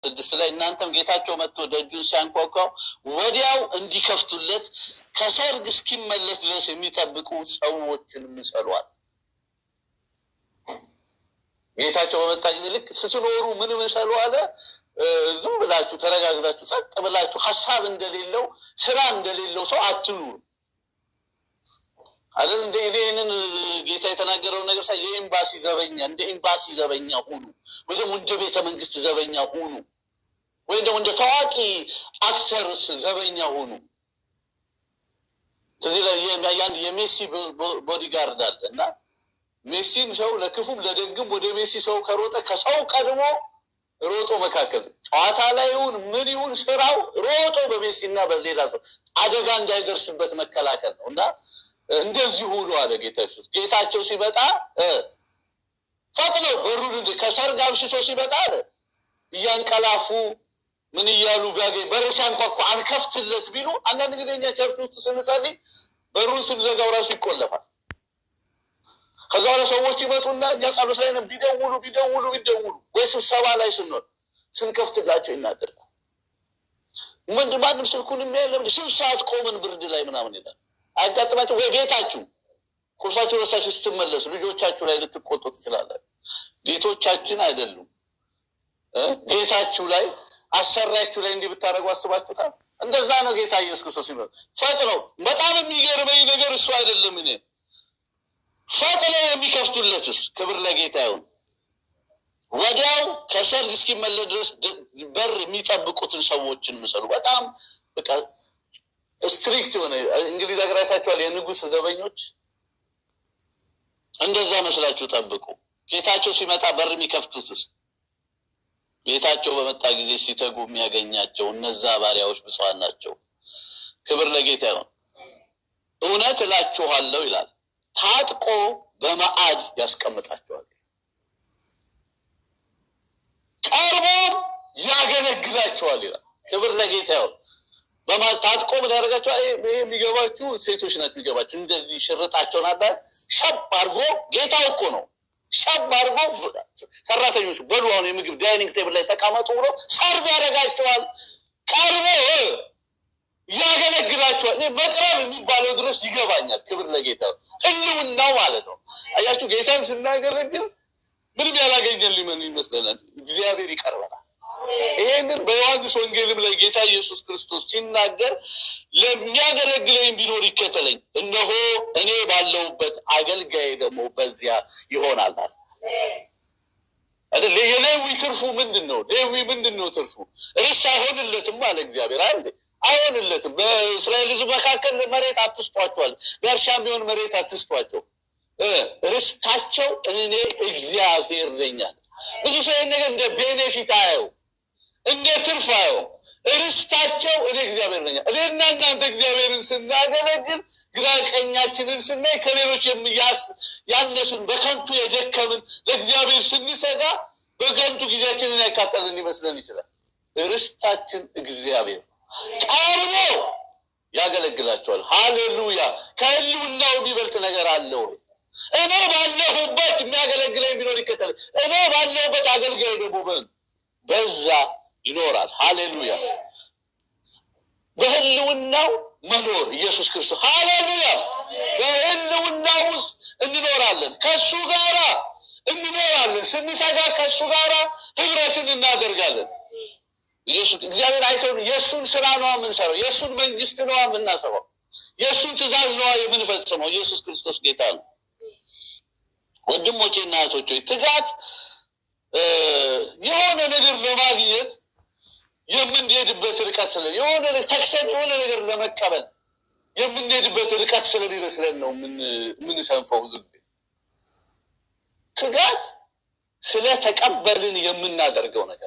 ስድስት ላይ እናንተም ጌታቸው መጥቶ ደጁን ሲያንኳኳው ወዲያው እንዲከፍቱለት ከሰርግ እስኪመለስ ድረስ የሚጠብቁ ሰዎችን ምሰሏል። ጌታቸው በመጣ ጊዜ ልክ ስትኖሩ ምን ምሰሉ አለ? ዝም ብላችሁ ተረጋግታችሁ ጸጥ ብላችሁ ሐሳብ እንደሌለው ስራ እንደሌለው ሰው አትኑሩ አይደል? እንደ ኢቬንን ጌታ የተናገረው ነገር ሳይ የኤምባሲ ዘበኛ እንደ ኤምባሲ ዘበኛ ሁኑ፣ ወይ ደግሞ እንደ ቤተ መንግስት ዘበኛ ሁኑ፣ ወይ ደግሞ እንደ ታዋቂ አክተርስ ዘበኛ ሁኑ። ስለዚህ ያን የሜሲ ቦዲጋርድ አለና ሜሲን ሰው ለክፉም ለደግም ወደ ሜሲ ሰው ከሮጠ ከሰው ቀድሞ ሮጦ መካከል ጨዋታ ላይ ይሁን ምን ይሁን ስራው ሮጦ በሜሲና በሌላ ሰው አደጋ እንዳይደርስበት መከላከል ነውና እንደዚህ ሁሉ አለ ጌታ ኢየሱስ። ጌታቸው ሲመጣ ፈጥነው በሩን ከሰርግ አምሽቶ ሲመጣ አለ እያንቀላፉ ምን እያሉ ቢያገኝ በር ሲያንኳኳ አልከፍትለት ቢሉ አንዳንድ ጊዜ እኛ ቸርች ውስጥ ስንጸልይ በሩን ስንዘጋው ራሱ ይቆለፋል። ከዛ በኋላ ሰዎች ይመጡና እኛ ጸሎት ላይ ነን ቢደውሉ ወይ ስብሰባ ላይ ስንከፍትላቸው ይናደርጋል። ማንም ስልኩን የሚያለም ስንት ሰዓት ቆመን ብርድ ላይ ምናምን ይላል። አጋጥማችሁ ወይ ቤታችሁ ቁርሳችሁ ረሳችሁ ስትመለሱ ልጆቻችሁ ላይ ልትቆጡ ትችላላችሁ። ቤቶቻችን አይደሉም ቤታችሁ ላይ አሰራችሁ ላይ እንዲህ ብታረጉ አስባችሁታል? እንደዛ ነው ጌታ ኢየሱስ ክርስቶስ ሲመጣ ፈጥነው። በጣም የሚገርመኝ ነገር እሱ አይደለም እኔ ፈጥነው የሚከፍቱለትስ ክብር ለጌታ ይሁን። ወዲያው ከሰርግ እስኪመለስ ድረስ በር የሚጠብቁትን ሰዎችን ምሰሉ። በጣም በቃ ስትሪክት የሆነ እንግሊዝ ሀገር አይታችኋል። የንጉስ ዘበኞች እንደዛ መስላችሁ ጠብቁ። ጌታቸው ሲመጣ በር የሚከፍቱትስ ጌታቸው በመጣ ጊዜ ሲተጉ የሚያገኛቸው እነዛ ባሪያዎች ብፁዓን ናቸው። ክብር ለጌታ ይሁን። እውነት እላችኋለሁ ይላል ታጥቆ በማዕድ ያስቀምጣቸዋል፣ ቀርቦ ያገለግላቸዋል ይላል። ክብር ለጌታ ይሁን። ታጥቆ ምን ያደርጋቸዋል? የሚገባችሁ ሴቶች ናቸው የሚገባችሁ። እንደዚህ ሽርጣቸውን አለ ሸብ አድርጎ ጌታው እኮ ነው ሸብ አድርጎ ሰራተኞች በሉ አሁን የምግብ ዳይኒንግ ቴብል ላይ ተቀመጡ ብሎ ሰርቭ ያደርጋቸዋል። ቀርቦ ያገለግላቸዋል። እኔ መቅረብ የሚባለው ድረስ ይገባኛል። ክብር ለጌታ ህልውናው ማለት ነው። አያችሁ ጌታን ስናገለግል ምንም ያላገኘን ሊመን ይመስለናል። እግዚአብሔር ይቀርበናል። ይሄንን በዮሐንስ ወንጌልም ላይ ጌታ ኢየሱስ ክርስቶስ ሲናገር ለሚያገለግለኝ ቢኖር ይከተለኝ፣ እነሆ እኔ ባለሁበት አገልጋይ ደግሞ በዚያ ይሆናል አይደል? የሌዊ ትርፉ ምንድነው? ሌዊ ምንድነው ትርፉ? ርስ አይሆንለትም አለ እግዚአብሔር አይደል? አይሆንለትም። በእስራኤል ሕዝብ መካከል መሬት አትስጧቸዋል፣ በእርሻም ቢሆን መሬት አትስጧቸው። ርስታቸው እኔ እግዚአብሔር ነኝ። ብዙ ሰው ይሄን ነገር እንደ ቤኔፊት አየው፣ እንደ ትርፍ አየው። ርስታቸው እኔ እግዚአብሔር ነኝ። እኔና እናንተ እግዚአብሔርን ስናገለግል ግራ ቀኛችንን ስናይ ከሌሎች ያነስን በከንቱ የደከምን ለእግዚአብሔር ስንሰጋ በከንቱ ጊዜያችንን ያቃጠልን ይመስለን ይችላል። ርስታችን እግዚአብሔር ቀርቦ ያገለግላቸዋል። ሃሌሉያ! ከህልውናው የሚበልጥ ነገር አለ ወይ? እኔ ባለሁበት የሚያገለግለኝ ቢኖር ይከተል፣ እኔ ባለሁበት አገልጋይ ደግሞ በዛ ይኖራል። ሃሌሉያ! በህልውናው መኖር ኢየሱስ ክርስቶስ ሃሌሉያ! በህልውናው ውስጥ እንኖራለን፣ ከሱ ጋራ እንኖራለን። ስንተጋ ከሱ ጋራ ህብረትን እናደርጋለን። ኢየሱስ እግዚአብሔር አይተው የሱን ስራ ነው የምንሰራው፣ የሱን መንግስት ነው የምናሰራው፣ የሱን ትእዛዝ ነው የምንፈጽመው። ኢየሱስ ክርስቶስ ጌታ ነው። ወንድሞቼና እህቶቼ ትጋት የሆነ ነገር ለማግኘት የምንሄድበት ርቀት ስለሆነ የሆነ ተክሰን የሆነ ነገር ለመቀበል የምንሄድበት ርቀት ስለሚመስለን ነው የምንሰንፈው። ብዙ ጊዜ ትጋት ስለተቀበልን የምናደርገው ነገር